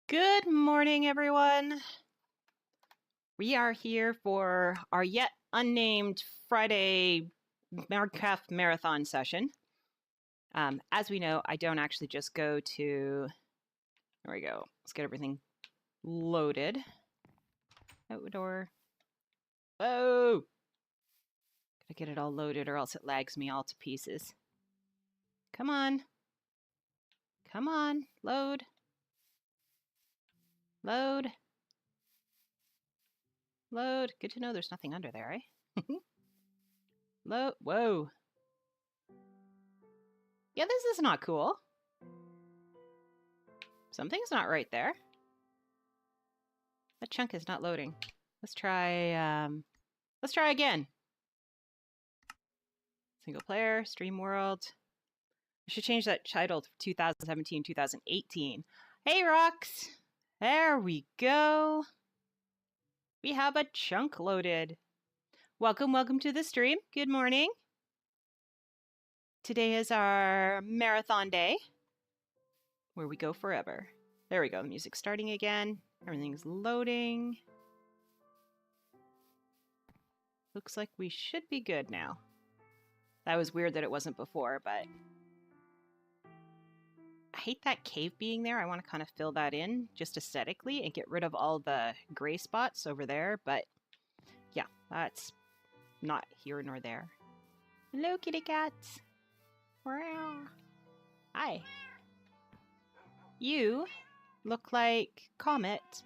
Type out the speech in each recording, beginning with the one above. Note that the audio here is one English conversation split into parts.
Good morning, everyone. We are here for our yet unnamed Friday Minecraft marathon session. As we know, I don't actually just go to... There we go. Let's get everything loaded. Outdoor. Oh! Gotta get it all loaded or else it lags me all to pieces. Come on. Come on. Load. Load. Load. Good to know there's nothing under there, eh? Load. Whoa. Yeah, this is not cool. Something's not right there. That chunk is not loading. Let's try again. Single player, stream world. I should change that title to 2017, 2018. Hey, Rocks. There we go. We have a chunk loaded. Welcome to the stream. Good morning. Today is our marathon day where we go forever. There we go. Music's starting again. Everything's loading. Looks like we should be good now. That was weird that it wasn't before, but I hate that cave being there. I want to kind of fill that in just aesthetically and get rid of all the gray spots over there, but yeah, that's not here nor there. Hello, kitty cats. Hi. You look like Comet,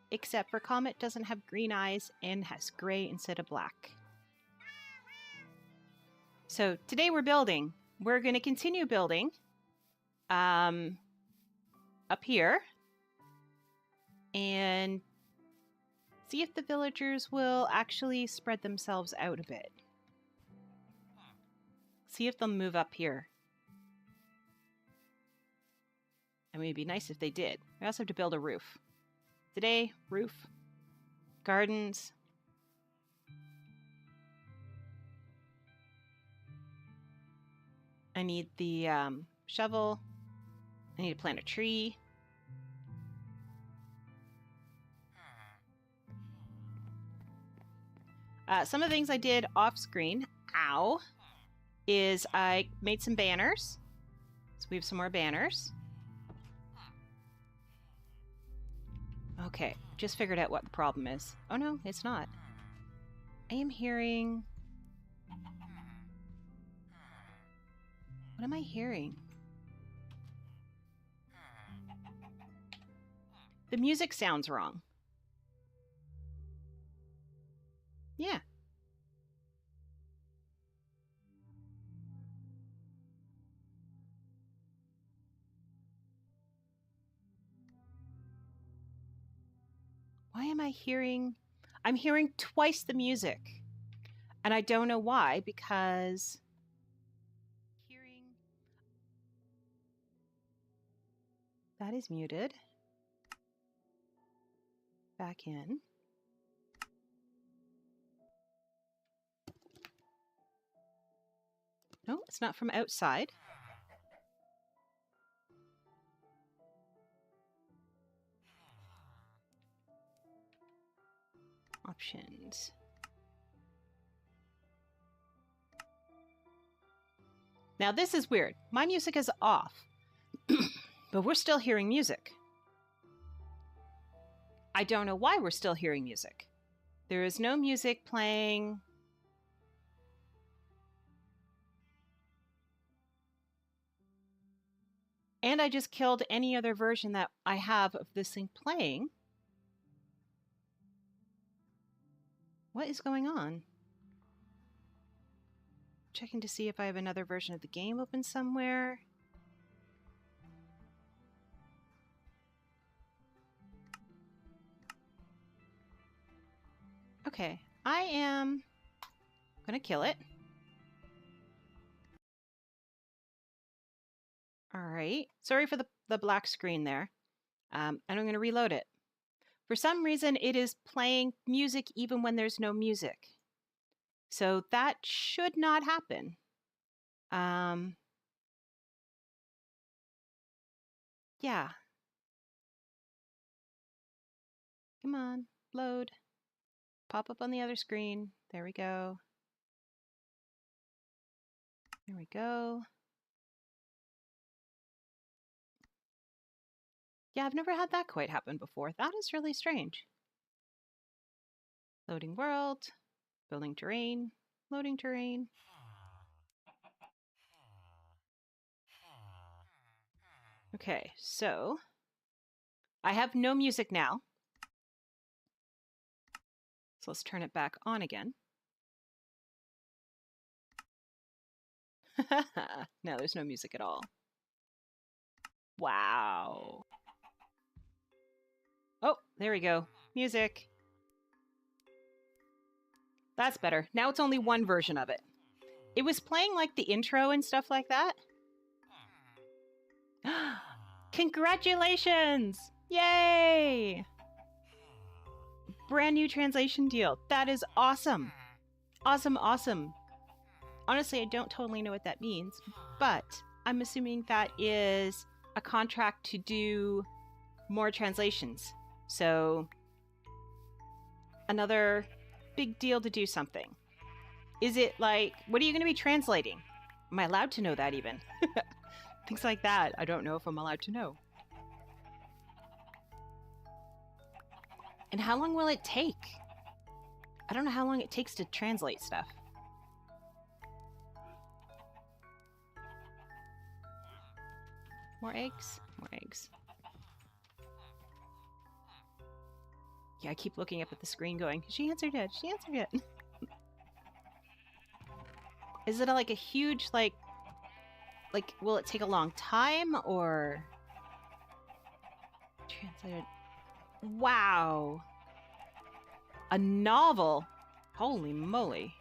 except for Comet doesn't have green eyes and has gray instead of black. So today we're building. We're going to continue building up here and see if the villagers will actually spread themselves out a bit. See if they'll move up here. I mean, it'd be nice if they did. We also have to build a roof. Today, roof, gardens. I need the shovel. I need to plant a tree. Some of the things I did off screen, is I made some banners. So we have some more banners. Okay, just figured out what the problem is. Oh no, it's not. I am hearing... What am I hearing? The music sounds wrong. Yeah. Why am I hearing... I'm hearing twice the music. And I don't know why, because... That is muted. Back in. No, it's not from outside. Options. Now this is weird. My music is off, but we're still hearing music. I don't know why we're still hearing music. There is no music playing. And I just killed any other version that I have of this thing playing. What is going on? Checking to see if I have another version of the game open somewhere. Okay, I am gonna kill it. All right, sorry for the black screen there. And I'm gonna reload it. For some reason, it is playing music even when there's no music. So that should not happen. Yeah. Come on, load. Pop up on the other screen. There we go. There we go. Yeah, I've never had that quite happen before. That is really strange. Loading world, building terrain, loading terrain. Okay, so I have no music now. So let's turn it back on again. No, there's no music at all. Wow. Oh, there we go. Music. That's better. Now it's only one version of it. It was playing like the intro and stuff like that. Congratulations! Yay! Brand new translation deal. That is awesome. Awesome, awesome. Honestly, I don't totally know what that means, but I'm assuming that is a contract to do more translations. So, another big deal to do something. Is it like, what are you going to be translating? Am I allowed to know that even? Things like that. I don't know if I'm allowed to know. And how long will it take? I don't know how long it takes to translate stuff. More eggs? More eggs. Yeah, I keep looking up at the screen going, she answered it, she answered it. Is it like a huge, like, will it take a long time, or... Translated... Wow! A novel? Holy moly.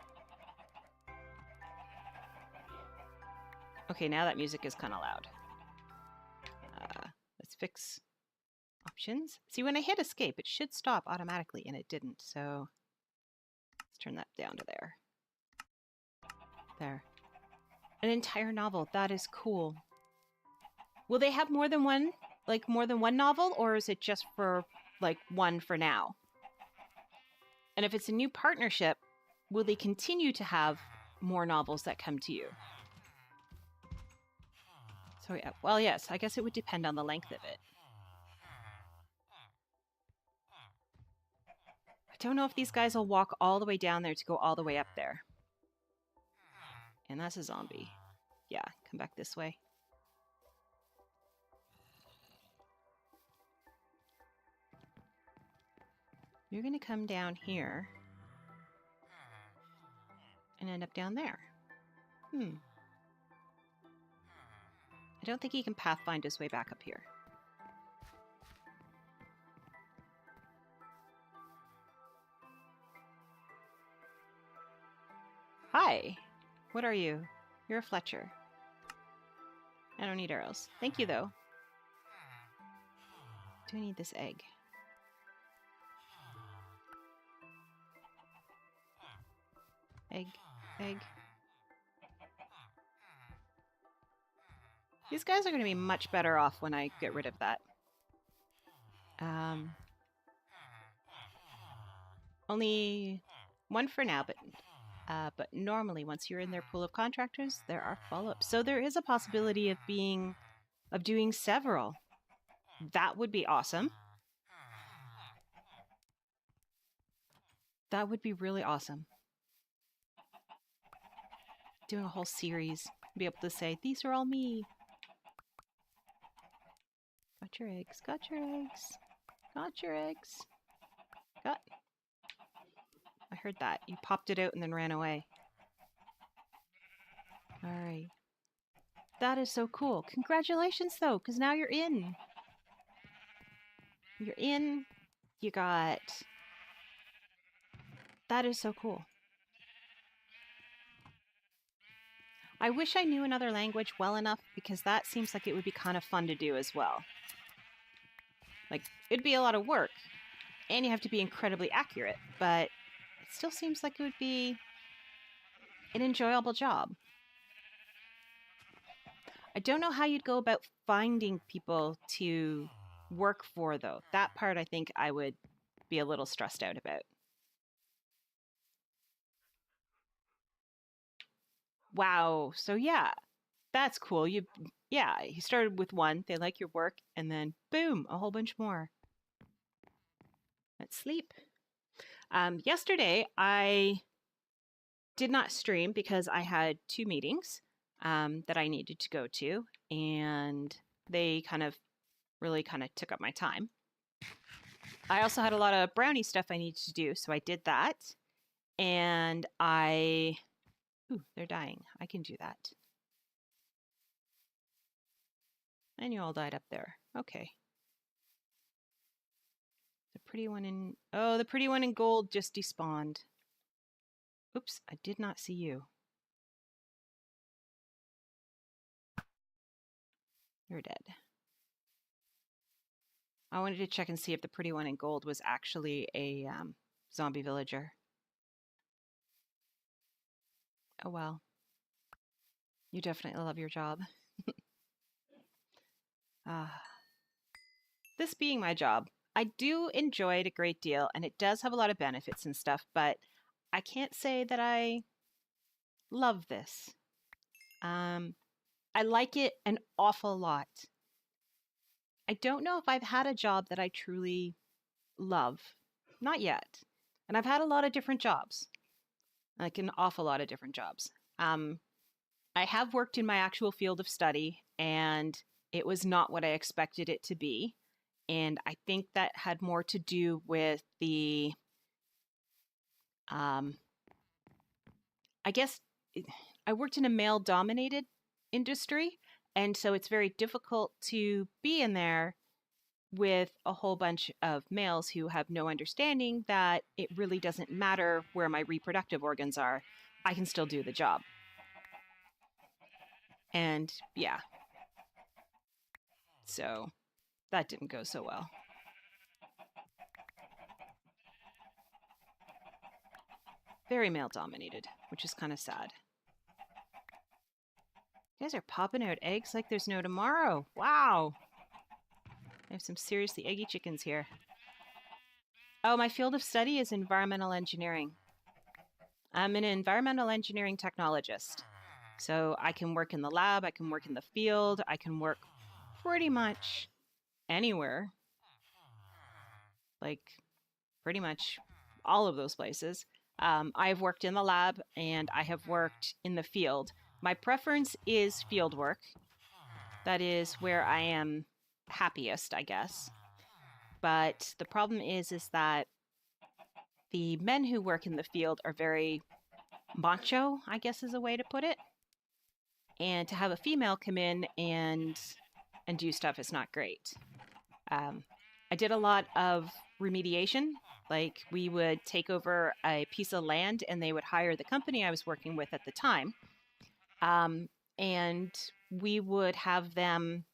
Okay, now that music is kind of loud. Let's fix options. See, when I hit escape, it should stop automatically, and it didn't, so... Let's turn that down to there. There. An entire novel. That is cool. Will they have more than one, like more than one novel, or is it just for like one for now? And if it's a new partnership, will they continue to have more novels that come to you? So yeah, well, yes, I guess it would depend on the length of it. I don't know if these guys will walk all the way down there to go all the way up there. And that's a zombie. Yeah, come back this way. You're going to come down here and end up down there. I don't think he can pathfind his way back up here. Hi. What are you? You're a Fletcher. I don't need arrows. Thank you, though. Do I need this egg? Egg. Egg. These guys are going to be much better off when I get rid of that. Only one for now, but normally once you're in their pool of contractors, there are follow-ups. So there is a possibility of doing several. That would be awesome. That would be really awesome. Doing a whole series. Be able to say, these are all me. Got your eggs, got your eggs, got your eggs. Got. I heard that. You popped it out and then ran away. Alright. That is so cool. Congratulations, though, because now you're in. You're in. You got... That is so cool. I wish I knew another language well enough, because that seems like it would be kind of fun to do as well. Like, it'd be a lot of work, and you have to be incredibly accurate, but it still seems like it would be an enjoyable job. I don't know how you'd go about finding people to work for, though. That part I think I would be a little stressed out about. Wow. So yeah, that's cool. You started with one, they like your work, and then boom, a whole bunch more. Let's sleep. Yesterday, I did not stream because I had two meetings that I needed to go to, and they really took up my time. I also had a lot of brownie stuff I needed to do, so I did that. And ooh, they're dying. I can do that. And you all died up there. Okay. The pretty one in gold just despawned. Oops, I did not see you. You're dead. I wanted to check and see if the pretty one in gold was actually a zombie villager. Oh well. You definitely love your job. This being my job, I do enjoy it a great deal, and it does have a lot of benefits and stuff, but I can't say that I love this. I like it an awful lot. I don't know if I've had a job that I truly love. Not yet. And I've had a lot of different jobs, like an awful lot of different jobs. I have worked in my actual field of study, and it was not what I expected it to be. And I think that had more to do with the, I guess, I worked in a male-dominated industry, and so it's very difficult to be in there with a whole bunch of males who have no understanding that it really doesn't matter where my reproductive organs are. I can still do the job. And yeah. So that didn't go so well. Very male dominated, which is kind of sad. You guys are popping out eggs like there's no tomorrow. Wow. I have some seriously eggy chickens here. Oh, my field of study is environmental engineering. I'm an environmental engineering technologist. So I can work in the lab, I can work in the field, I can work pretty much anywhere. Like pretty much all of those places. I've worked in the lab and I have worked in the field. My preference is field work. That is where I am happiest, I guess. But the problem is that the men who work in the field are very macho, I guess is a way to put it. And to have a female come in and do stuff is not great. I did a lot of remediation. Like we would take over a piece of land and they would hire the company I was working with at the time. And we would have them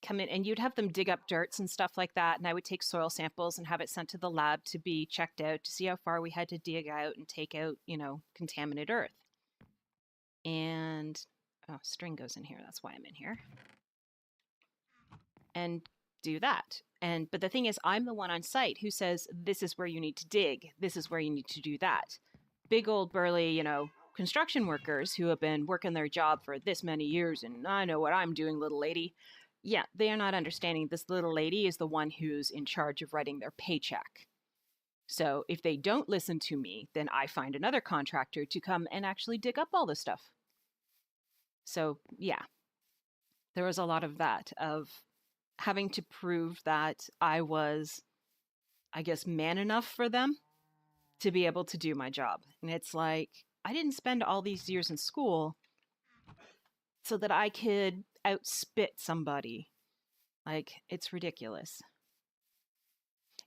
come in and you'd have them dig up dirts and stuff like that. And I would take soil samples and have it sent to the lab to be checked out to see how far we had to dig out and take out, contaminated earth. And, string goes in here. That's why I'm in here. And do that. But the thing is, I'm the one on site who says, this is where you need to dig. This is where you need to do that. Big old burly, construction workers who have been working their job for this many years and I know what I'm doing, little lady. Yeah, they are not understanding this little lady is the one who's in charge of writing their paycheck. So if they don't listen to me, then I find another contractor to come and actually dig up all the stuff. So yeah, there was a lot of that, of having to prove that I was, I guess, man enough for them to be able to do my job. And it's like, I didn't spend all these years in school so that I could outspit somebody. Like, it's ridiculous.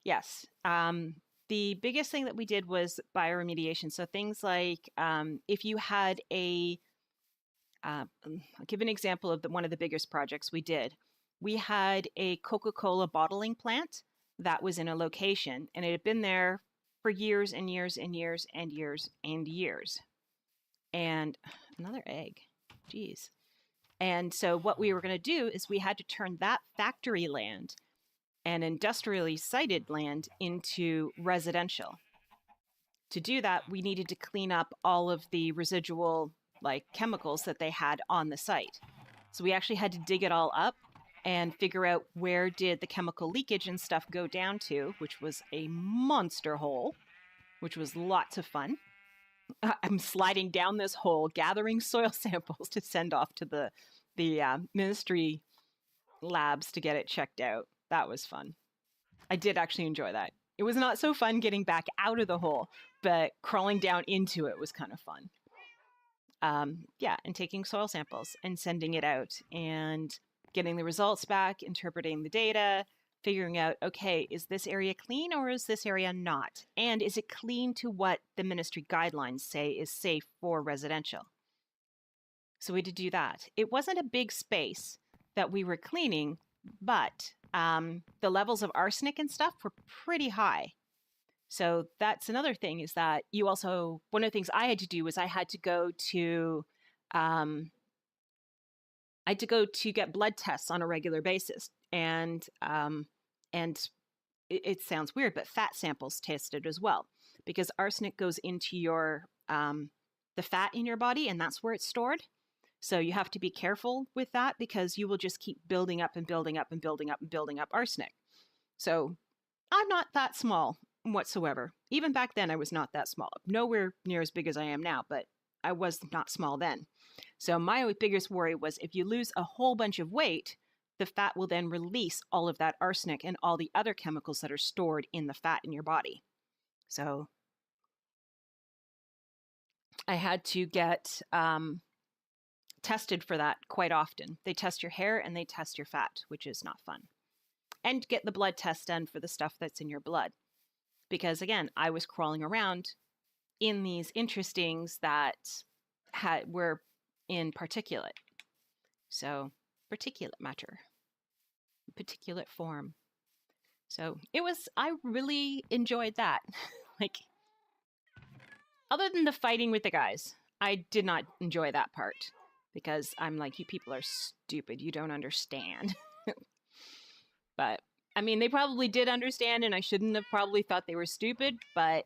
Yes. The biggest thing that we did was bioremediation. So things like if you had I'll give an example of one of the biggest projects we did. We had a Coca-Cola bottling plant that was in a location, and it had been there for years and years and years and years and years. And another egg. Jeez. And so what we were going to do is we had to turn that factory land and industrially sited land into residential. To do that, we needed to clean up all of the residual chemicals that they had on the site. So we actually had to dig it all up and figure out where did the chemical leakage and stuff go down to, which was a monster hole, which was lots of fun. I'm sliding down this hole, gathering soil samples to send off to the ministry labs to get it checked out. That was fun. I did actually enjoy that. It was not so fun getting back out of the hole, but crawling down into it was kind of fun. And taking soil samples and sending it out and getting the results back, interpreting the data, figuring out, okay, is this area clean or is this area not? And is it clean to what the ministry guidelines say is safe for residential? So we had to do that. It wasn't a big space that we were cleaning, but the levels of arsenic and stuff were pretty high. So that's another thing, is that you also, one of the things I had to do was I had to go to get blood tests on a regular basis. And it sounds weird, but fat samples tested as well, because arsenic goes into your, the fat in your body, and that's where it's stored. So you have to be careful with that, because you will just keep building up and building up and building up and building up arsenic. So I'm not that small whatsoever. Even back then, I was not that small. Nowhere near as big as I am now, but I was not small then. So my biggest worry was, if you lose a whole bunch of weight, the fat will then release all of that arsenic and all the other chemicals that are stored in the fat in your body. So I had to get tested for that quite often. They test your hair and they test your fat, which is not fun. And get the blood test done for the stuff that's in your blood. Because again, I was crawling around in these interstings that were in particulate. So particulate matter, particulate form. So I really enjoyed that. Other than the fighting with the guys, I did not enjoy that part, because I'm like, you people are stupid. You don't understand. But I mean, they probably did understand, and I shouldn't have probably thought they were stupid, but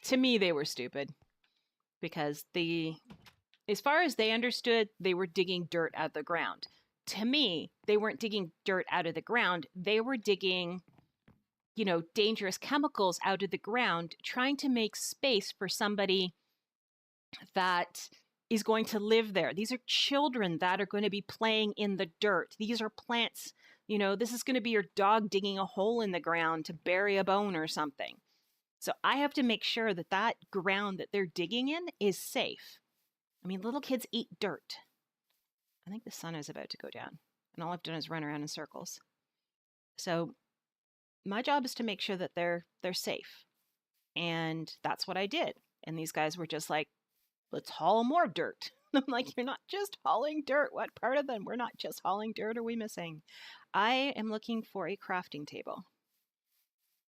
to me, they were stupid, because as far as they understood, they were digging dirt out of the ground. To me, they weren't digging dirt out of the ground. They were digging, dangerous chemicals out of the ground, trying to make space for somebody that is going to live there. These are children that are going to be playing in the dirt. These are plants. This is going to be your dog digging a hole in the ground to bury a bone or something. So I have to make sure that that ground that they're digging in is safe. I mean, little kids eat dirt. I think the sun is about to go down, and all I've done is run around in circles. So my job is to make sure that they're safe. And that's what I did. And these guys were just like, let's haul more dirt. I'm like, you're not just hauling dirt. What part of them? We're not just hauling dirt. Are we missing? I am looking for a crafting table.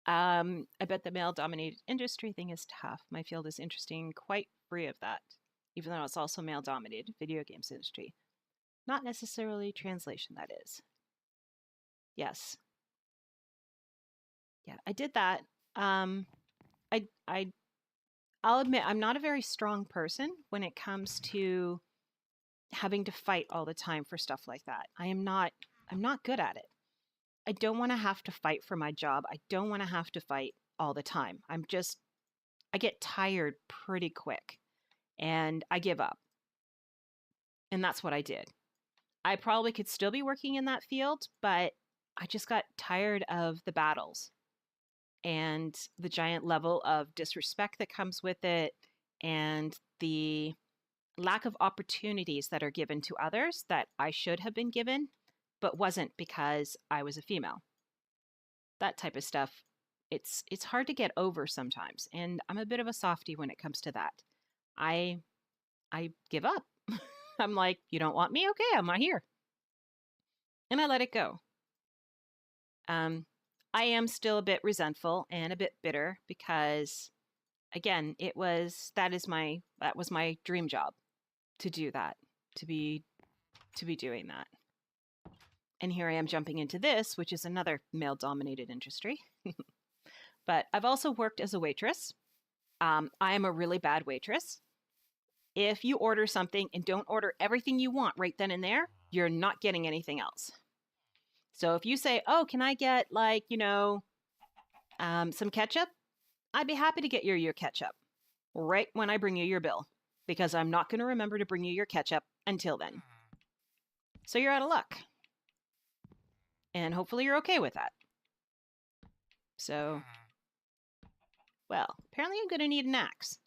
I bet the male-dominated industry thing is tough. My field is interesting, quite free of that, even though it's also male-dominated, video games industry. Not necessarily translation, that is. Yes. Yeah, I did that. I'll admit, I'm not a very strong person when it comes to having to fight all the time for stuff like that. I'm not good at it. I don't want to have to fight for my job. I don't want to have to fight all the time. I get tired pretty quick, and I give up. And that's what I did. I probably could still be working in that field, but I just got tired of the battles and the giant level of disrespect that comes with it, and the lack of opportunities that are given to others that I should have been given, but wasn't because I was a female. That type of stuff, it's hard to get over sometimes, and I'm a bit of a softie when it comes to that. I give up. I'm like, you don't want me? Okay, I'm not here. And I let it go. I am still a bit resentful and a bit bitter, because again, that was my dream job, to do that, to be doing that. And here I am jumping into this, which is another male-dominated industry. But I've also worked as a waitress. I am a really bad waitress. If you order something and don't order everything you want right then and there, you're not getting anything else. So if you say, oh, can I get like, some ketchup? I'd be happy to get your ketchup right when I bring you your bill, because I'm not going to remember to bring you your ketchup until then. So you're out of luck. And hopefully you're okay with that. So, well, apparently I'm going to need an axe.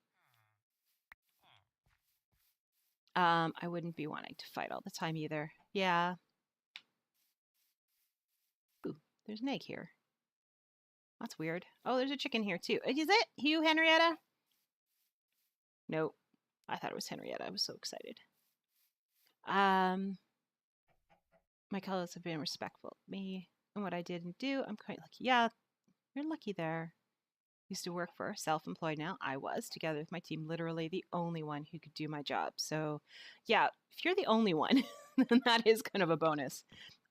I wouldn't be wanting to fight all the time either. Yeah. Ooh, there's an egg here. That's weird. Oh, there's a chicken here too. Is it you, Henrietta? Nope. I thought it was Henrietta. I was so excited. My colleagues have been respectful of me and what I did and do. I'm quite lucky. Yeah, you're lucky there. Used to work for self-employed now. I was, together with my team, literally the only one who could do my job. So yeah, if you're the only one, then that is kind of a bonus.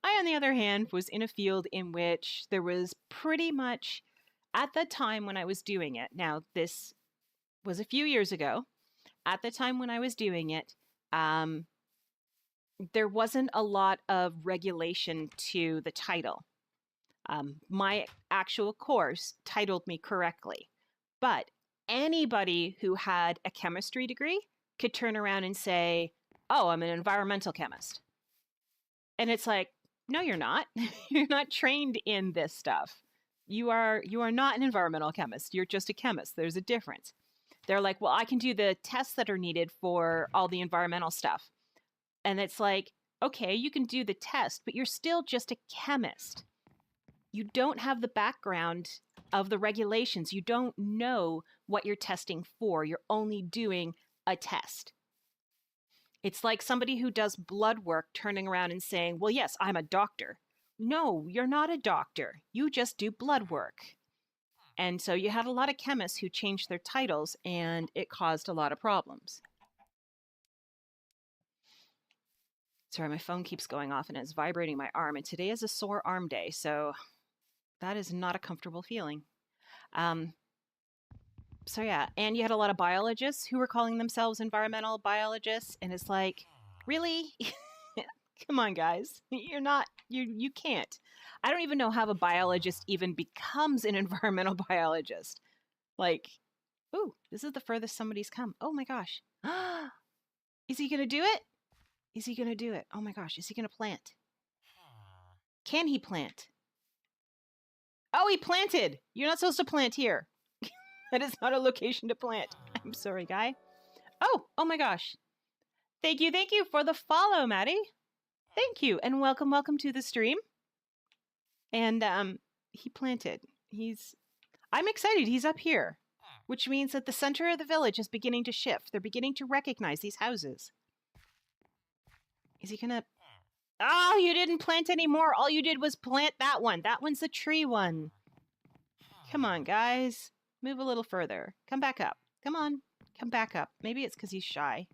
I, on the other hand, was in a field in which there was pretty much, at the time when I was doing it, now this was a few years ago, at the time when I was doing it, there wasn't a lot of regulation to the title. My actual course titled me correctly, but anybody who had a chemistry degree could turn around and say, oh, I'm an environmental chemist. And it's like, no, you're not. You're not trained in this stuff. You are not an environmental chemist. You're just a chemist. There's a difference. They're like, well, I can do the tests that are needed for all the environmental stuff. And it's like, okay, you can do the test, but you're still just a chemist. You don't have the background of the regulations. You don't know what you're testing for. You're only doing a test. It's like somebody who does blood work turning around and saying, well, yes, I'm a doctor. No, you're not a doctor. You just do blood work. And so you had a lot of chemists who changed their titles, and it caused a lot of problems. Sorry, my phone keeps going off and it's vibrating my arm. And today is a sore arm day, so that is not a comfortable feeling. So yeah, and you had a lot of biologists who were calling themselves environmental biologists, and it's like, really? Come on, guys. You're not, you can't. I don't even know how a biologist even becomes an environmental biologist. Like, ooh, this is the furthest somebody's come. Oh my gosh. Is he going to do it? Is he going to do it? Oh my gosh, is he going to plant? Can he plant? Oh, he planted. You're not supposed to plant here. That is not a location to plant. I'm sorry, guy. Oh my gosh. Thank you for the follow, Maddie. Thank you, and welcome to the stream. And he planted. I'm excited. He's up here, which means that the center of the village is beginning to shift. They're beginning to recognize these houses. Is he gonna... Oh, you didn't plant anymore. All you did was plant that one. That one's the tree one. Come on, guys. Move a little further. Come back up. Come on. Come back up. Maybe it's because he's shy.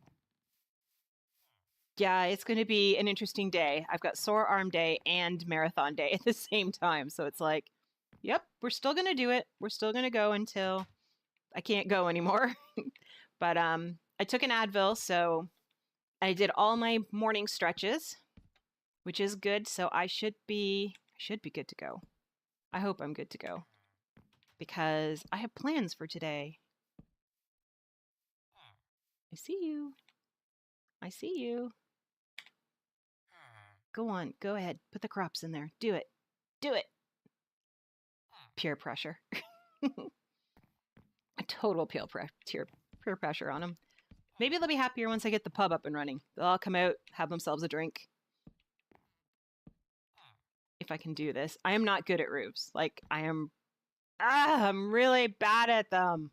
Yeah, it's going to be an interesting day. I've got sore arm day and marathon day at the same time. So it's like, yep, we're still going to do it. We're still going to go until I can't go anymore. But I took an Advil, so I did all my morning stretches, which is good. So I should be good to go. I hope I'm good to go, because I have plans for today. I see you. I see you. Go on. Go ahead. Put the crops in there. Do it. Do it. Peer pressure. A total peer pressure on them. Maybe they'll be happier once I get the pub up and running. They'll all come out, have themselves a drink. If I can do this. I am not good at roofs. Like, I'm really bad at them.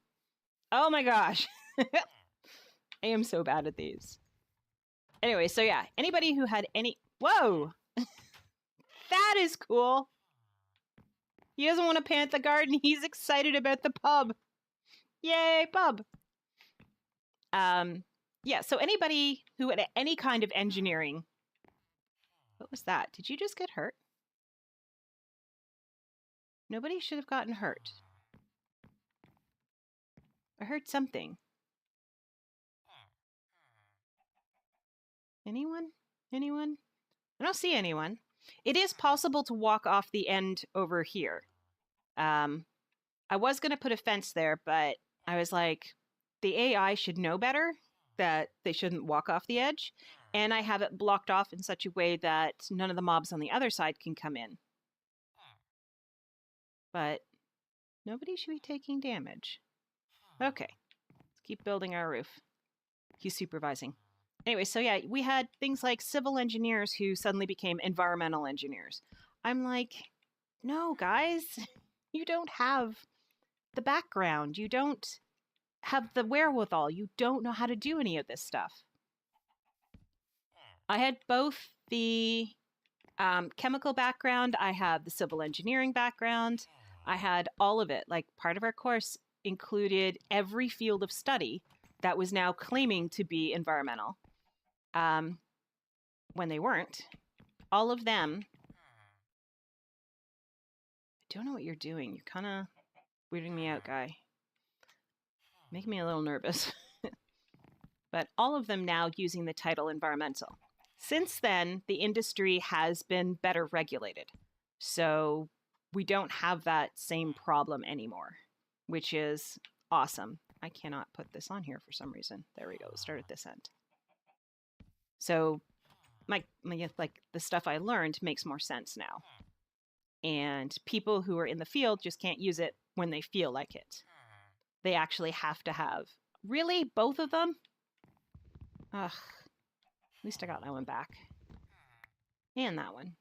Oh my gosh. I am so bad at these. Anyway, so yeah, anybody who had any... Whoa! That is cool. He doesn't want to plant the garden. He's excited about the pub. Yay, pub. Yeah, so anybody who had any kind of engineering... What was that? Did you just get hurt? Nobody should have gotten hurt. I heard something. Anyone? Anyone? I don't see anyone. It is possible to walk off the end over here. I was going to put a fence there, but I was like, the AI should know better that they shouldn't walk off the edge. And I have it blocked off in such a way that none of the mobs on the other side can come in. But nobody should be taking damage. Okay, let's keep building our roof. He's supervising. Anyway, so yeah, we had things like civil engineers who suddenly became environmental engineers. I'm like, no, guys, you don't have the background. You don't have the wherewithal. You don't know how to do any of this stuff. I had both the chemical background. I have the civil engineering background. I had all of it. Like, part of our course included every field of study that was now claiming to be environmental. When they weren't. All of them. I don't know what you're doing. You're kind of weirding me out, guy. Making me a little nervous. But all of them now using the title environmental. Since then, the industry has been better regulated. So we don't have that same problem anymore, which is awesome. I cannot put this on here for some reason. There we go. Start at this end. So my like the stuff I learned makes more sense now. And people who are in the field just can't use it when they feel like it. They actually have to have. Really? Both of them? Ugh. At least I got that one back. And that one.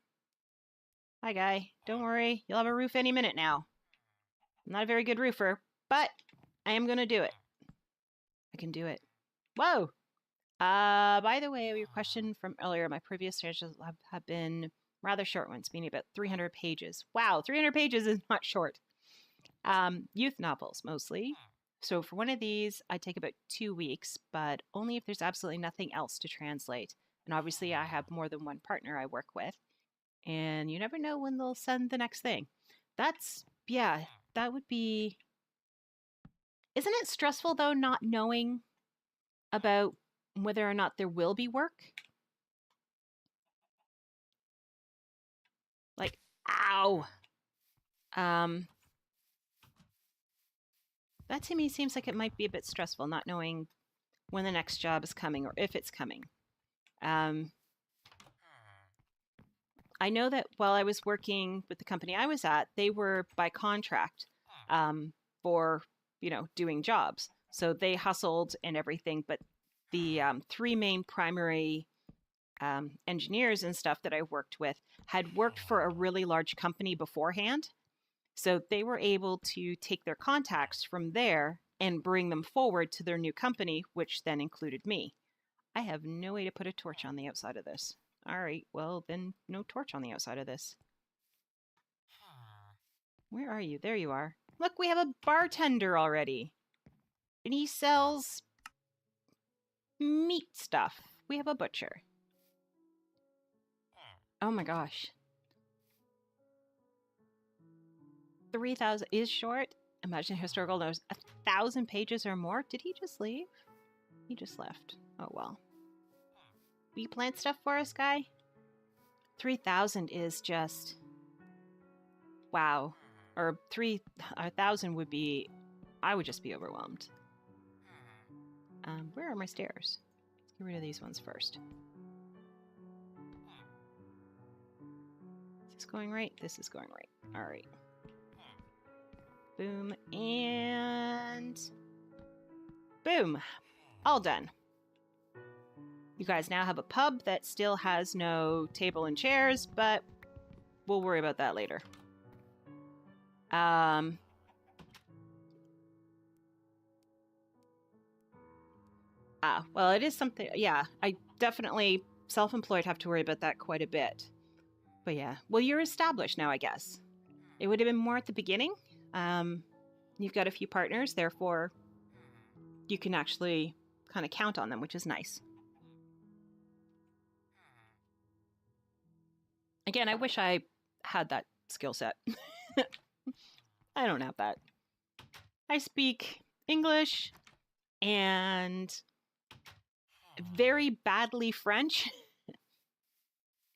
Hi, guy. Don't worry. You'll have a roof any minute now. I'm not a very good roofer, but I am going to do it. I can do it. Whoa! By the way, your question from earlier, my previous searches have been rather short ones, meaning about 300 pages. Wow, 300 pages is not short. Youth novels, mostly. So for one of these, I take about 2 weeks, but only if there's absolutely nothing else to translate. And obviously, I have more than one partner I work with. And you never know when they'll send the next thing. Yeah, that would be... Isn't it stressful, though, not knowing about whether or not there will be work? Like, ow! That to me seems like it might be a bit stressful, not knowing when the next job is coming or if it's coming. I know that while I was working with the company I was at, they were by contract for, doing jobs. So they hustled and everything, but the 3 main primary engineers and stuff that I worked with had worked for a really large company beforehand. So they were able to take their contacts from there and bring them forward to their new company, which then included me. I have no way to put a torch on the outside of this. All right, well, then no torch on the outside of this. Where are you? There you are. Look, we have a bartender already. And he sells meat stuff. We have a butcher. Oh my gosh. 3,000 is short. Imagine historical knows 1,000 pages or more. Did he just leave? He just left. Oh well. Will you plant stuff for us, guy? 3,000 is just... Wow. Or 1,000 would be... I would just be overwhelmed. Where are my stairs? Let's get rid of these ones first. Is this going right? This is going right. All right. Boom and... Boom. All done. You guys now have a pub that still has no table and chairs, but we'll worry about that later. Well, it is something... Yeah, I definitely, self-employed, have to worry about that quite a bit. But yeah. Well, you're established now, I guess. It would have been more at the beginning. You've got a few partners, therefore you can actually kind of count on them, which is nice. Again, I wish I had that skill set. I don't have that. I speak English and very badly French.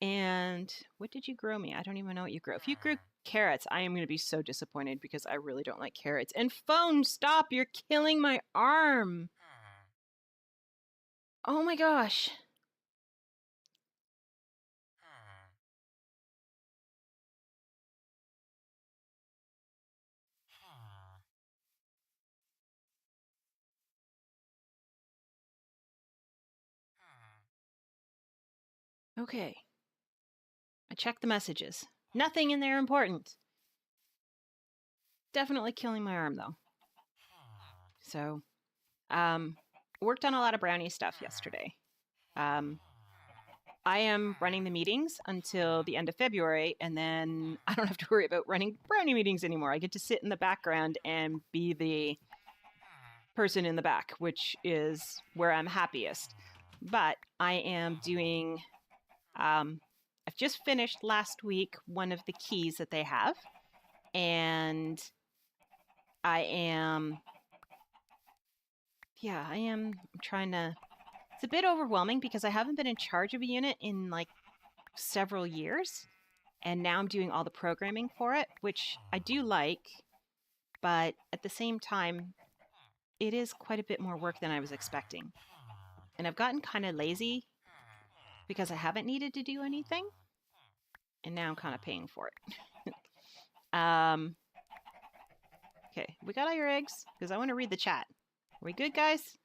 And what did you grow me? I don't even know what you grew. If you grew carrots, I am going to be so disappointed because I really don't like carrots. And phone, stop! You're killing my arm. Oh my gosh. Okay. I checked the messages. Nothing in there important. Definitely killing my arm though. So, worked on a lot of brownie stuff yesterday. I am running the meetings until the end of February, and then I don't have to worry about running brownie meetings anymore. I get to sit in the background and be the person in the back, which is where I'm happiest. But I am doing, I've just finished last week one of the keys that they have, and I am I'm trying to, it's a bit overwhelming because I haven't been in charge of a unit in like several years. And now I'm doing all the programming for it, which I do like. But at the same time, it is quite a bit more work than I was expecting. And I've gotten kind of lazy because I haven't needed to do anything. And now I'm kind of paying for it. Okay, we got all your eggs because I want to read the chat. Are we good, guys?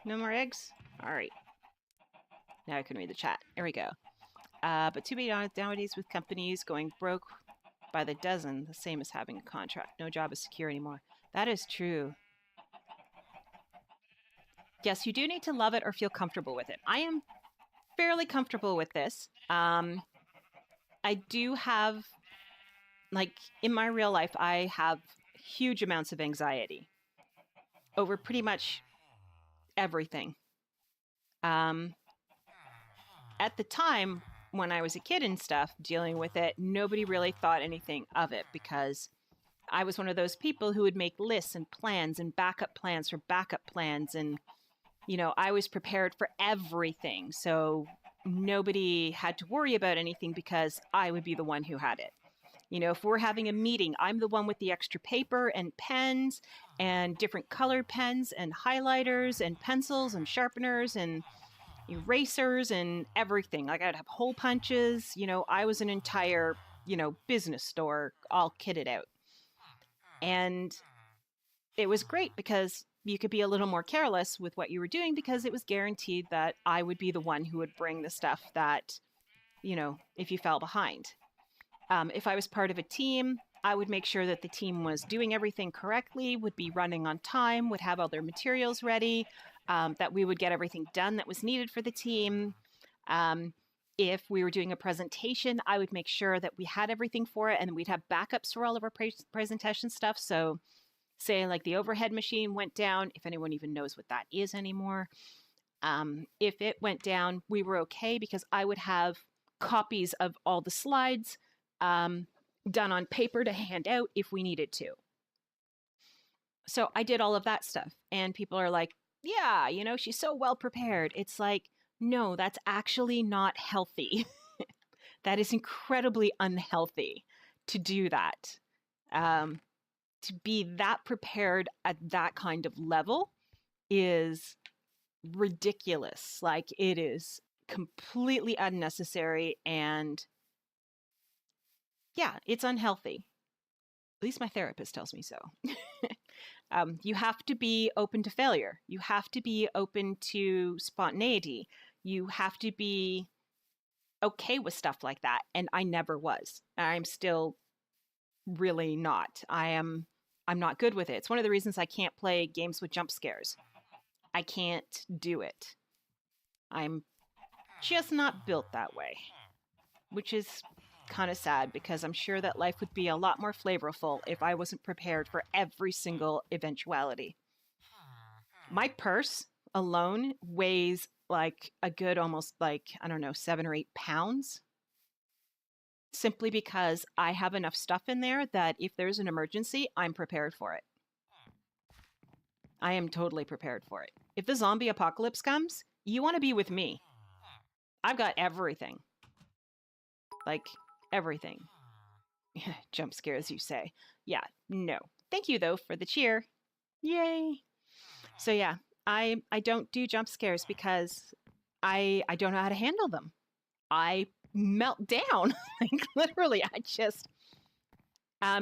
No more eggs? All right. Now I can read the chat. There we go. But too bad nowadays with companies going broke by the dozen, the same as having a contract. No job is secure anymore. That is true. Yes, you do need to love it or feel comfortable with it. I am fairly comfortable with this. I do have, like, in my real life, I have huge amounts of anxiety over pretty much everything. At the time when I was a kid and stuff dealing with it, nobody really thought anything of it because I was one of those people who would make lists and plans and backup plans for backup plans. And, you know, I was prepared for everything. So nobody had to worry about anything because I would be the one who had it. You know, if we're having a meeting, I'm the one with the extra paper and pens and different colored pens and highlighters and pencils and sharpeners and erasers and everything. Like I'd have hole punches. You know, I was an entire, you know, business store all kitted out. And it was great because you could be a little more careless with what you were doing because it was guaranteed that I would be the one who would bring the stuff that, you know, if you fell behind. If I was part of a team, I would make sure that the team was doing everything correctly, would be running on time, would have all their materials ready, that we would get everything done that was needed for the team. If we were doing a presentation, I would make sure that we had everything for it and we'd have backups for all of our presentation stuff. So say like the overhead machine went down, if anyone even knows what that is anymore. If it went down, we were okay because I would have copies of all the slides done on paper to hand out if we needed to. So I did all of that stuff. And people are like, yeah, you know, she's so well prepared. It's like, no, that's actually not healthy. That is incredibly unhealthy to do that. To be that prepared at that kind of level is ridiculous. Like it is completely unnecessary and yeah, it's unhealthy. At least my therapist tells me so. You have to be open to failure. You have to be open to spontaneity. You have to be okay with stuff like that. And I never was. I'm still really not. I'm not good with it. It's one of the reasons I can't play games with jump scares. I can't do it. I'm just not built that way, which is kind of sad because I'm sure that life would be a lot more flavorful if I wasn't prepared for every single eventuality. My purse alone weighs like a good almost like, I don't know, 7 or 8 pounds. simply because I have enough stuff in there that if there's an emergency, I'm prepared for it. I am totally prepared for it. If the zombie apocalypse comes, you want to be with me. I've got everything. Like, everything. Jump scares, you say. Yeah, no. Thank you, though, for the cheer. Yay. So yeah, I don't do jump scares because I don't know how to handle them. I melt down. Like, literally, I just...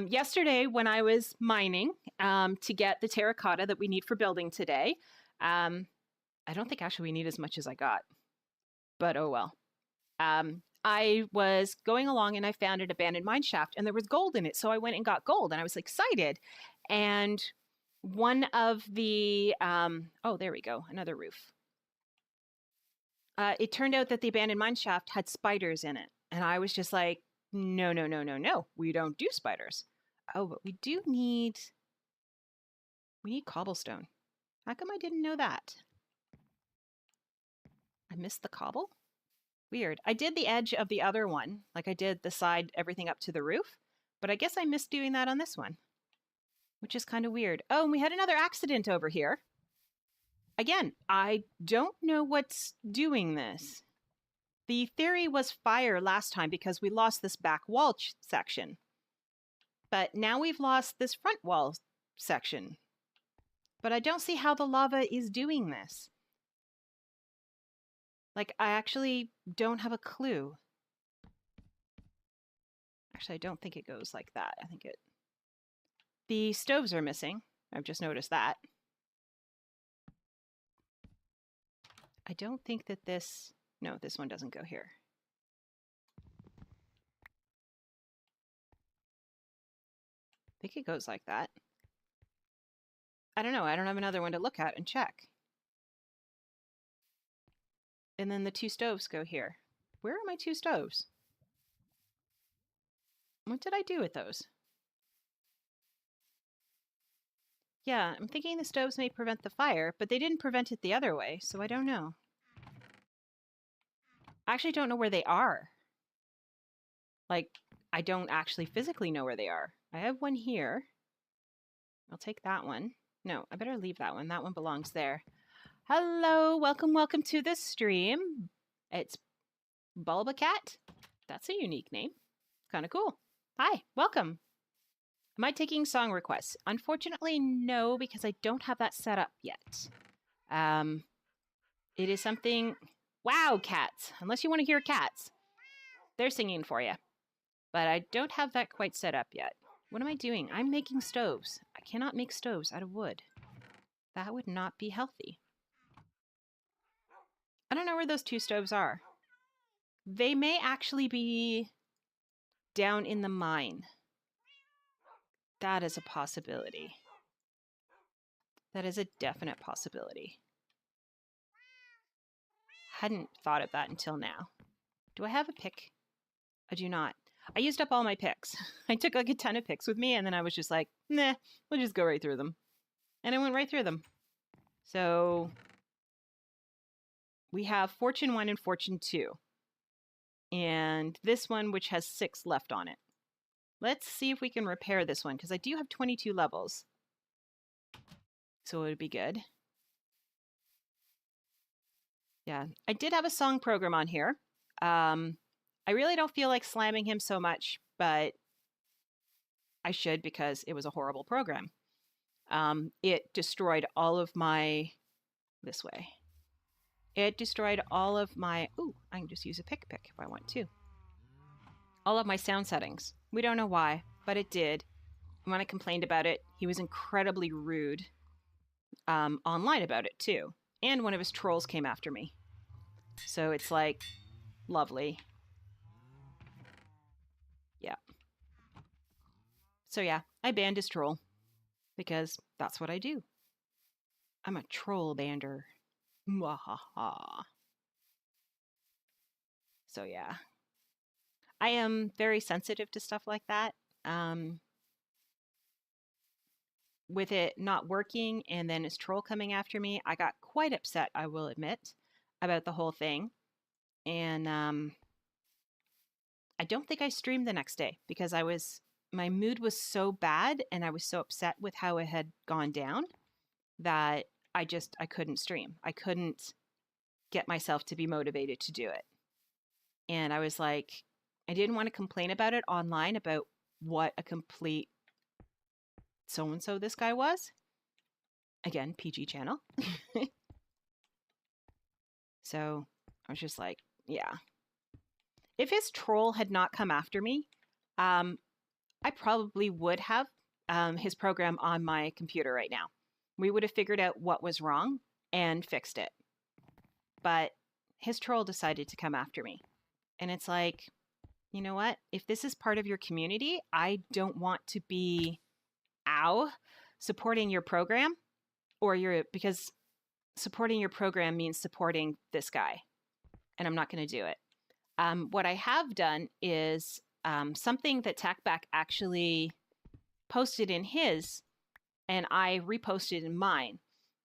yesterday, when I was mining to get the terracotta that we need for building today, I don't think actually we need as much as I got, but oh well. I was going along and I found an abandoned mine shaft and there was gold in it. So I went and got gold and I was excited. And one of the, oh, there we go, another roof. It turned out that the abandoned mine shaft had spiders in it. And I was just like, no, no, no, no, no, we don't do spiders. Oh, but we do need, we need cobblestone. How come I didn't know that? I missed the cobble? Weird. I did the edge of the other one, like I did the side, everything up to the roof, but I guess I missed doing that on this one, which is kind of weird. Oh, and we had another accident over here. Again, I don't know what's doing this. The theory was fire last time because we lost this back wall section, but now we've lost this front wall section. But I don't see how the lava is doing this. Like, I actually don't have a clue. Actually, I don't think it goes like that. I think it... The stoves are missing. I've just noticed that. I don't think that this... No, this one doesn't go here. I think it goes like that. I don't know. I don't have another one to look at and check. And then the two stoves go here. Where are my two stoves? What did I do with those? Yeah, I'm thinking the stoves may prevent the fire, but they didn't prevent it the other way, so I don't know. I actually don't know where they are. Like, I don't actually physically know where they are. I have one here. I'll take that one. No, I better leave that one. That one belongs there. Hello, welcome, welcome to the stream. It's Bulbacat. That's a unique name. Kind of cool. Hi, welcome. Am I taking song requests? Unfortunately, no, because I don't have that set up yet. It is something... Wow, cats. Unless you want to hear cats. They're singing for you. But I don't have that quite set up yet. What am I doing? I'm making stoves. I cannot make stoves out of wood. That would not be healthy. I don't know where those two stoves are. They may actually be down in the mine. That is a possibility. That is a definite possibility. Hadn't thought of that until now. Do I have a pick? I do not. I used up all my picks. I took like a ton of picks with me and then I was just like, nah, we'll just go right through them. And I went right through them. So we have Fortune 1 and Fortune 2. And this one, which has 6 left on it. Let's see if we can repair this one, because I do have 22 levels. So it would be good. Yeah, I did have a song program on here. I really don't feel like slamming him so much, but I should because it was a horrible program. It destroyed all of my... This way. It destroyed all of my... Ooh, I can just use a pick if I want to. All of my sound settings. We don't know why, but it did. And when I complained about it, he was incredibly rude online about it too. And one of his trolls came after me. So it's like, lovely. Yeah. So yeah, I banned his troll. Because that's what I do. I'm a troll bander. Mwahaha. So yeah. I am very sensitive to stuff like that. With it not working and then his troll coming after me, I got quite upset, I will admit, about the whole thing. And I don't think I streamed the next day because my mood was so bad and I was so upset with how it had gone down that I couldn't stream. I couldn't get myself to be motivated to do it. And I was like, I didn't want to complain about it online about what a complete so-and-so this guy was. Again, PG channel. So I was just like, yeah. If his troll had not come after me, I probably would have his program on my computer right now. We would have figured out what was wrong and fixed it. But his troll decided to come after me. And it's like, you know what? If this is part of your community, I don't want to be, supporting your program because supporting your program means supporting this guy. And I'm not going to do it. What I have done is something that TACBack actually posted in his, and I reposted in mine,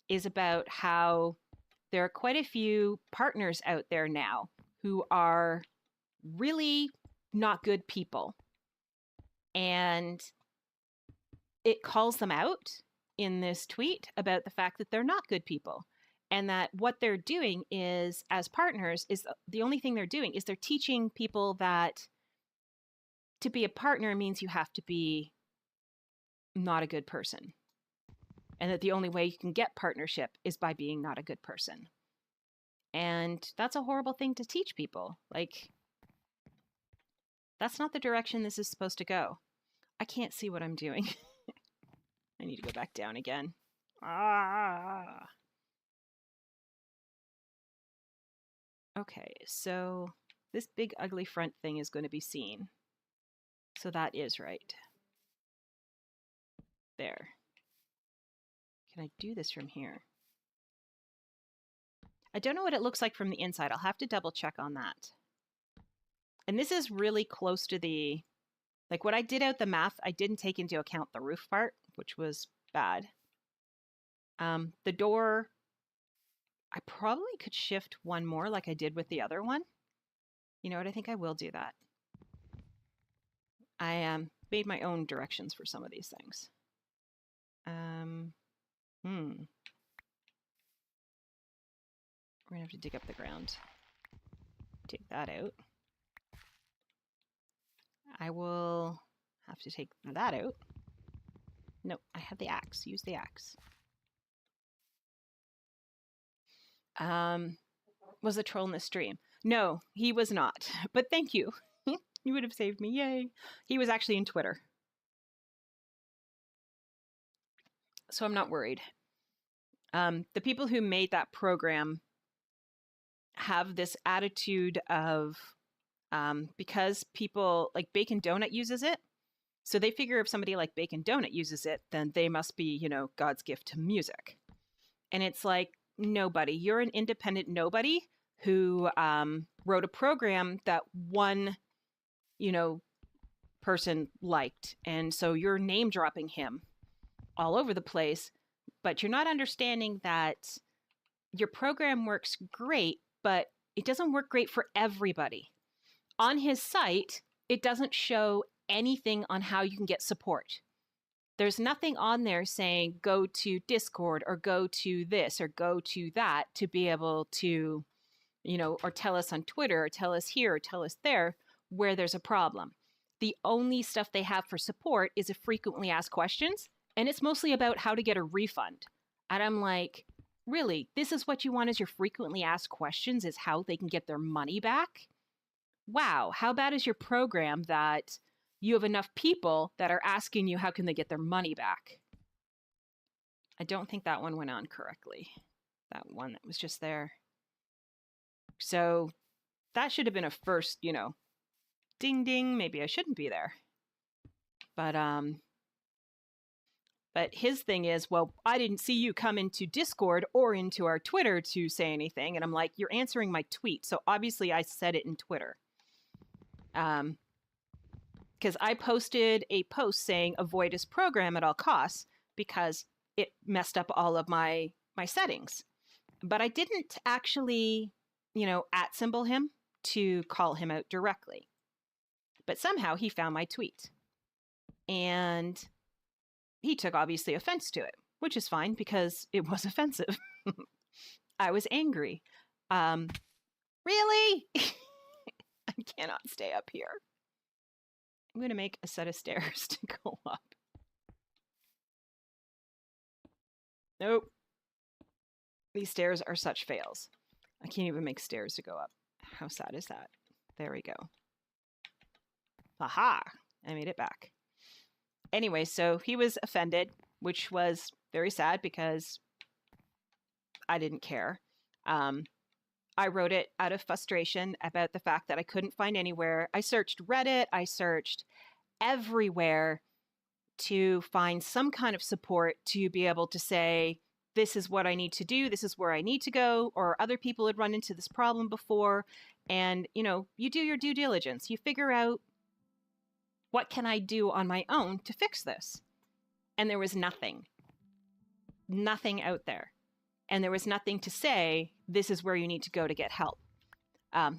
is about how there are quite a few partners out there now who are really not good people. And it calls them out in this tweet about the fact that they're not good people. And that what they're doing is, as partners, is the only thing they're doing is they're teaching people that to be a partner means you have to be not a good person. And that the only way you can get partnership is by being not a good person. And that's a horrible thing to teach people. Like, that's not the direction this is supposed to go. I can't see what I'm doing. I need to go back down again. Okay, so this big ugly front thing is going to be seen. So that is right. There. Can I do this from here? I don't know what it looks like from the inside. I'll have to double check on that. And this is really close to the, like when I did out the math, I didn't take into account the roof part, which was bad. The door, I probably could shift one more like I did with the other one. You know what? I think I will do that. I made my own directions for some of these things. We're gonna have to dig up the ground. Take that out. I will have to take that out. No, I have the axe. Use the axe. Was the troll in the stream? No, he was not. But thank you. You would have saved me. Yay. He was actually in Twitter. So I'm not worried. The people who made that program have this attitude of, because people like Bacon Donut uses it, so they figure if somebody like Bacon Donut uses it, then they must be, you know, God's gift to music. And it's like, nobody. You're an independent nobody who wrote a program that one, you know, person liked. And so you're name dropping him all over the place, but you're not understanding that your program works great, but it doesn't work great for everybody. On his site, it doesn't show anything on how you can get support. There's nothing on there saying go to Discord or go to this or go to that to be able to, you know, or tell us on Twitter or tell us here or tell us there where there's a problem. The only stuff they have for support is a frequently asked questions, and it's mostly about how to get a refund. And I'm like, really? This is what you want as your frequently asked questions, is how they can get their money back? Wow, how bad is your program that you have enough people that are asking you how can they get their money back? I don't think that one went on correctly. That one that was just there. So that should have been a first, you know, ding ding, maybe I shouldn't be there. But his thing is, well, I didn't see you come into Discord or into our Twitter to say anything. And I'm like, you're answering my tweet. So obviously I said it in Twitter. Because I posted a post saying avoid his program at all costs because it messed up all of my settings. But I didn't actually, you know, @ him to call him out directly. But somehow he found my tweet. And he took obviously offense to it, which is fine because it was offensive. I was angry. Really? I cannot stay up here. I'm going to make a set of stairs to go up. Nope. These stairs are such fails. I can't even make stairs to go up. How sad is that? There we go. Aha! I made it back. Anyway, so he was offended, which was very sad because I didn't care. I wrote it out of frustration about the fact that I couldn't find anywhere. I searched Reddit. I searched everywhere to find some kind of support to be able to say, this is what I need to do. This is where I need to go. Or other people had run into this problem before. And, you know, you do your due diligence. You figure out, what can I do on my own to fix this? And there was nothing. Nothing out there. And there was nothing to say, this is where you need to go to get help.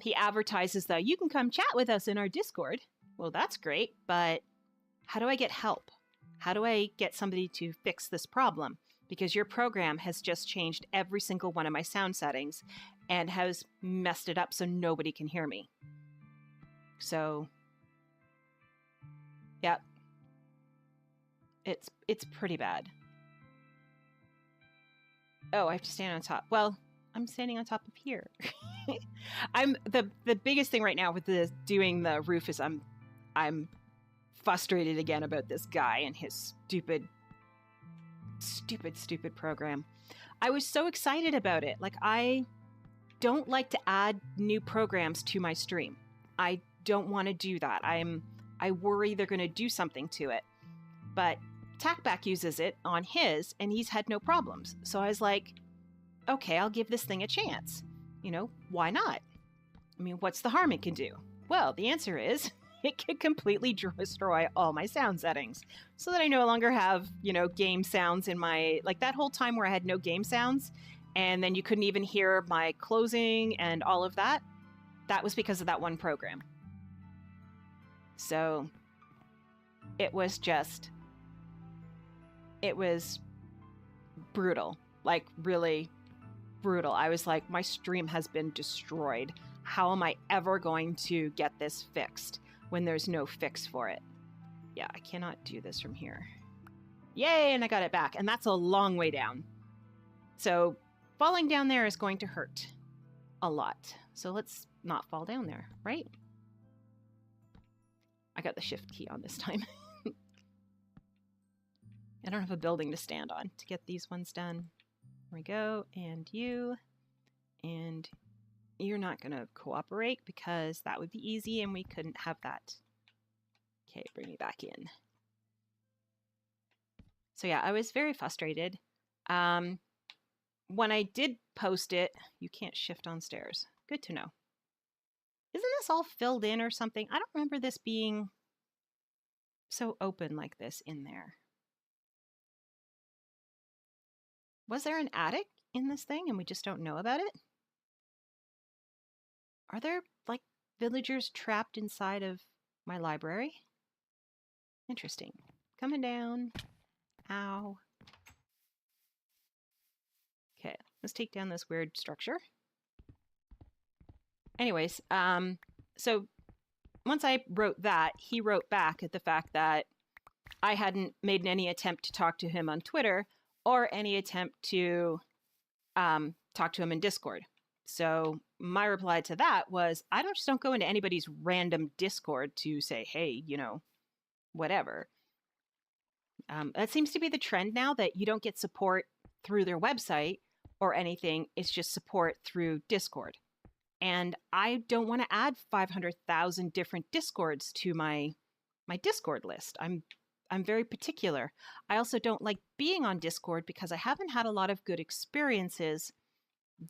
He advertises that you can come chat with us in our Discord. Well, that's great, but how do I get help? How do I get somebody to fix this problem? Because your program has just changed every single one of my sound settings and has messed it up so nobody can hear me. So, yeah, it's pretty bad. Oh, I have to stand on top. Well, I'm standing on top of here. I'm the biggest thing right now with doing the roof is I'm frustrated again about this guy and his stupid program. I was so excited about it. Like, I don't like to add new programs to my stream. I don't want to do that. I worry they're going to do something to it. But Tackback uses it on his, and he's had no problems. So I was like, okay, I'll give this thing a chance. You know, why not? I mean, what's the harm it can do? Well, the answer is it can completely destroy all my sound settings so that I no longer have, you know, game sounds in my, like that whole time where I had no game sounds and then you couldn't even hear my closing and all of that. That was because of that one program. So it was brutal, like really brutal. I was like, my stream has been destroyed. How am I ever going to get this fixed when there's no fix for it? Yeah, I cannot do this from here. Yay, and I got it back. And that's a long way down. So falling down there is going to hurt a lot. So let's not fall down there, right? I got the shift key on this time. I don't have a building to stand on to get these ones done. There we go. And you're not going to cooperate because that would be easy and we couldn't have that. Okay, bring me back in. So yeah, I was very frustrated. When I did post it, you can't shift on stairs. Good to know. Isn't this all filled in or something? I don't remember this being so open like this in there. Was there an attic in this thing and we just don't know about it? Are there, like, villagers trapped inside of my library? Interesting. Coming down. Ow. Okay, let's take down this weird structure. Anyways, so once I wrote that, he wrote back at the fact that I hadn't made any attempt to talk to him on Twitter or any attempt to talk to him in Discord. So my reply to that was, I just don't go into anybody's random Discord to say, hey, you know, whatever. That seems to be the trend now, that you don't get support through their website or anything. It's just support through Discord. And I don't want to add 500,000 different Discords to my Discord list. I'm very particular. I also don't like being on Discord because I haven't had a lot of good experiences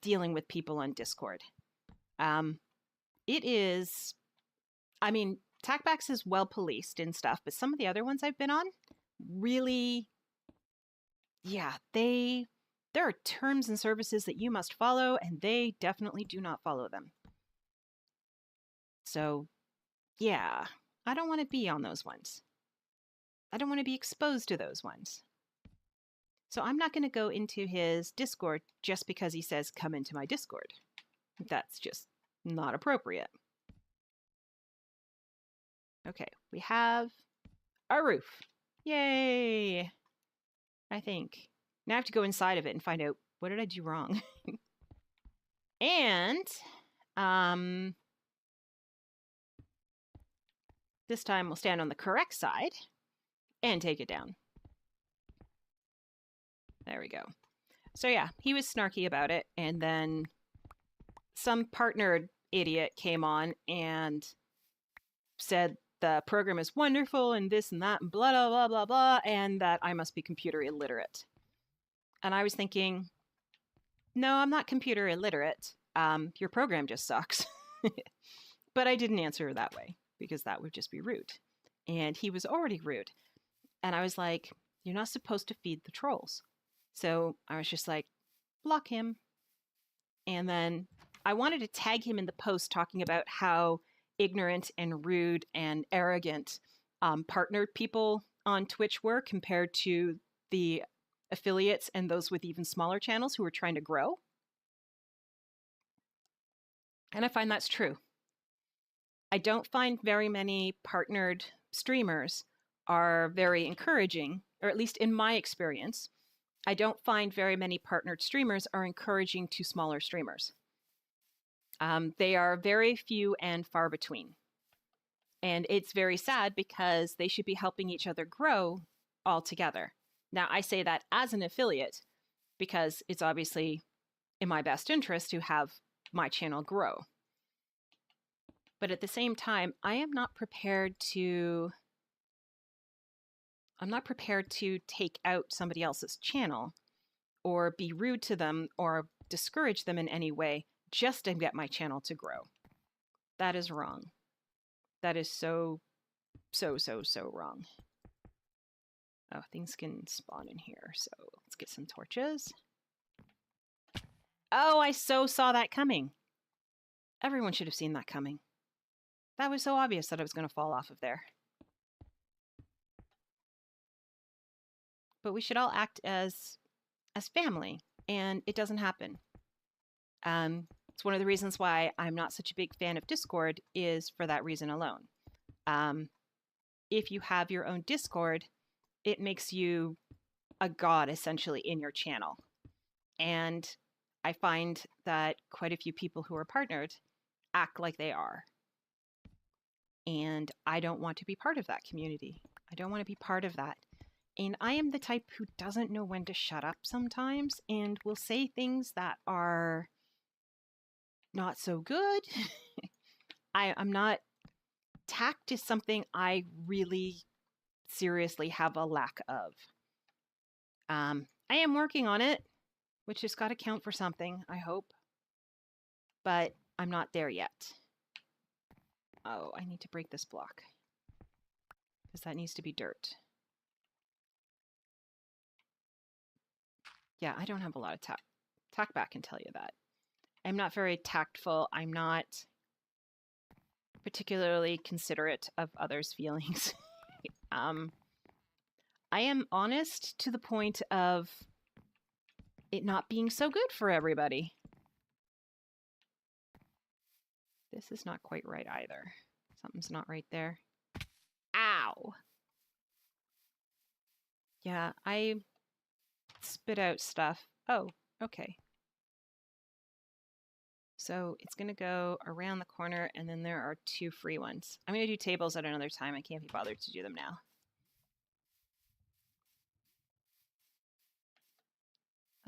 dealing with people on Discord. It is, I mean, Tackbacks is well policed and stuff, but some of the other ones I've been on, really, yeah, there are terms and services that you must follow, and they definitely do not follow them. So, yeah, I don't want to be on those ones. I don't want to be exposed to those ones. So I'm not going to go into his Discord just because he says, come into my Discord. That's just not appropriate. Okay, we have our roof. Yay! I think. Now I have to go inside of it and find out, what did I do wrong? And this time we'll stand on the correct side and take it down. There we go. So yeah, he was snarky about it, and then some partnered idiot came on and said the program is wonderful and this and that and blah, blah, blah, blah, blah, and that I must be computer illiterate. And I was thinking, no, I'm not computer illiterate. Your program just sucks. But I didn't answer that way because that would just be rude. And he was already rude. And I was like, you're not supposed to feed the trolls. So I was just like, block him. And then I wanted to tag him in the post talking about how ignorant and rude and arrogant partnered people on Twitch were compared to the affiliates and those with even smaller channels who were trying to grow. And I find that's true. I don't find very many partnered streamers are very encouraging, or at least in my experience, I don't find very many partnered streamers are encouraging to smaller streamers. They are very few and far between. And it's very sad because they should be helping each other grow all together. Now, I say that as an affiliate because it's obviously in my best interest to have my channel grow. But at the same time, I'm not prepared to take out somebody else's channel or be rude to them or discourage them in any way just to get my channel to grow. That is wrong. That is so wrong. Oh, things can spawn in here, so let's get some torches. Oh, I so saw that coming. Everyone should have seen that coming. That was so obvious that I was going to fall off of there. But we should all act as family, and it doesn't happen. It's one of the reasons why I'm not such a big fan of Discord is for that reason alone. If you have your own Discord, it makes you a god essentially in your channel. And I find that quite a few people who are partnered act like they are. And I don't want to be part of that community. I don't want to be part of that. And I am the type who doesn't know when to shut up sometimes and will say things that are not so good. I'm not... Tact is something I really seriously have a lack of. I am working on it, which has got to count for something, I hope. But I'm not there yet. Oh, I need to break this block. Because that needs to be dirt. Yeah, I don't have a lot of tact. Talkback can tell you that. I'm not very tactful. I'm not particularly considerate of others' feelings. I am honest to the point of it not being so good for everybody. This is not quite right either. Something's not right there. Ow! Yeah, I spit out stuff. Oh, okay. So it's going to go around the corner, and then there are 2 free ones. I'm going to do tables at another time. I can't be bothered to do them now.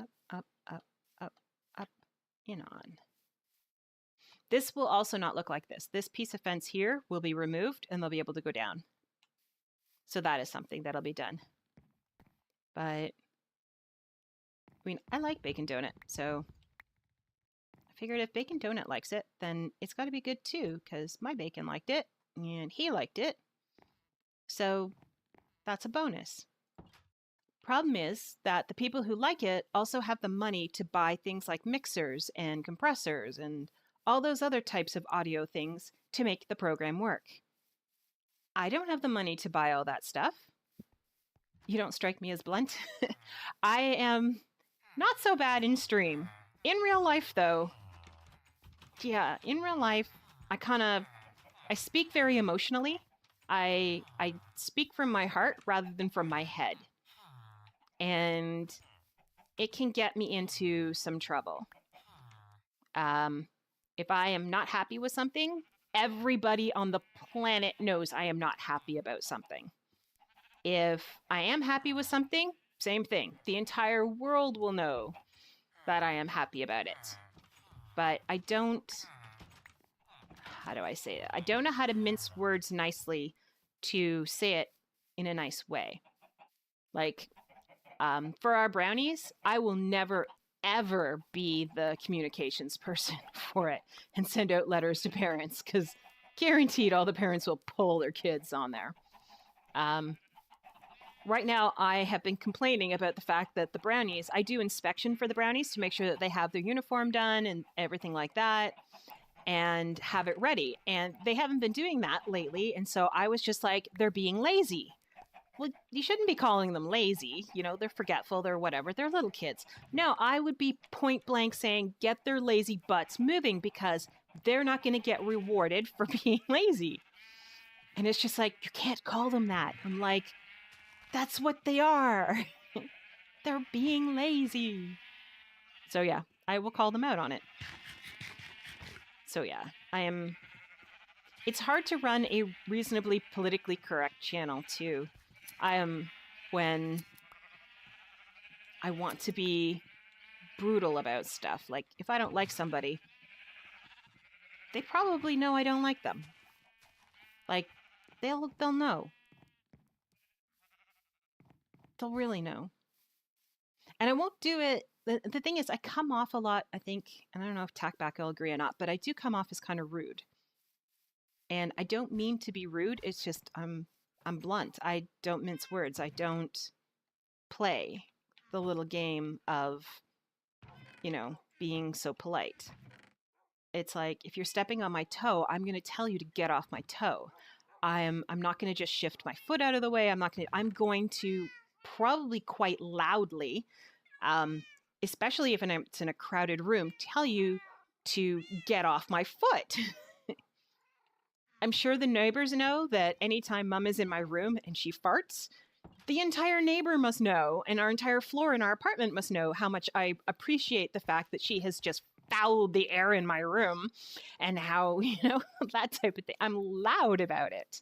Up, up, up, up, up, and on. This will also not look like this. This piece of fence here will be removed, and they'll be able to go down. So that is something that'll be done. But, I mean, I like Bacon Donut, so I figured if Bacon Donut likes it, then it's got to be good too, because my bacon liked it, and he liked it. So that's a bonus. Problem is that the people who like it also have the money to buy things like mixers and compressors and all those other types of audio things to make the program work. I don't have the money to buy all that stuff. You don't strike me as blunt. I am not so bad in stream. In real life, though, yeah, in real life, I speak very emotionally. I speak from my heart rather than from my head. And it can get me into some trouble. If I am not happy with something, everybody on the planet knows I am not happy about something. If I am happy with something, same thing. The entire world will know that I am happy about it. But I don't, how do I say it? I don't know how to mince words nicely to say it in a nice way. Like, for our brownies, I will never, ever be the communications person for it and send out letters to parents, because guaranteed all the parents will pull their kids on there. Right now, I have been complaining about the fact that the brownies, I do inspection for the brownies to make sure that they have their uniform done and everything like that and have it ready. And they haven't been doing that lately. And so I was just like, they're being lazy. Well, you shouldn't be calling them lazy. You know, they're forgetful, they're whatever. They're little kids. No, I would be point blank saying, get their lazy butts moving, because they're not going to get rewarded for being lazy. And it's just like, you can't call them that. I'm like, that's what they are. They're being lazy. So yeah, I will call them out on it. So yeah, it's hard to run a reasonably politically correct channel too. When I want to be brutal about stuff. Like, if I don't like somebody, they probably know I don't like them. Like, they'll know. They'll really know. And I won't do it. The thing is, I come off a lot, I think, and I don't know if Tackback will agree or not, but I do come off as kind of rude. And I don't mean to be rude. It's just I'm blunt. I don't mince words. I don't play the little game of, being so polite. It's like, if you're stepping on my toe, I'm going to tell you to get off my toe. I'm not going to just shift my foot out of the way. I'm going to probably quite loudly, especially if it's in a crowded room, tell you to get off my foot. I'm sure the neighbors know that anytime Mom is in my room and she farts, the entire neighbor must know, and our entire floor in our apartment must know how much I appreciate the fact that she has just fouled the air in my room, and how, that type of thing. I'm loud about it.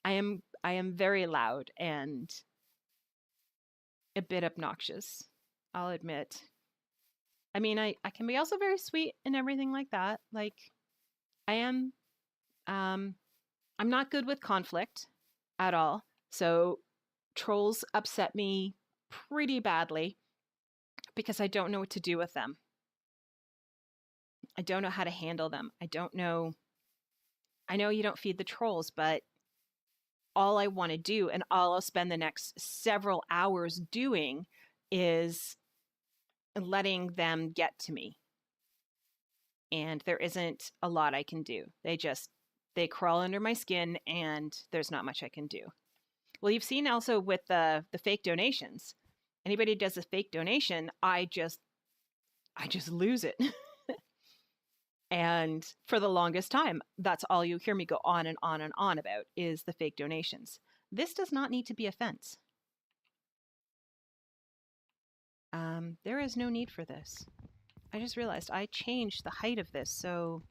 I am very loud and a bit obnoxious, I'll admit. I mean, I can be also very sweet and everything like that. Like, I am, I'm not good with conflict at all. So trolls upset me pretty badly because I don't know what to do with them. I don't know how to handle them. I know you don't feed the trolls, but all I want to do, and all I'll spend the next several hours doing, is letting them get to me. And there isn't a lot I can do. They crawl under my skin, and there's not much I can do. Well, you've seen also with the fake donations. Anybody who does a fake donation, I just lose it. And for the longest time, that's all you hear me go on and on and on about, is the fake donations. This does not need to be a fence. There is no need for this. I just realized I changed the height of this, so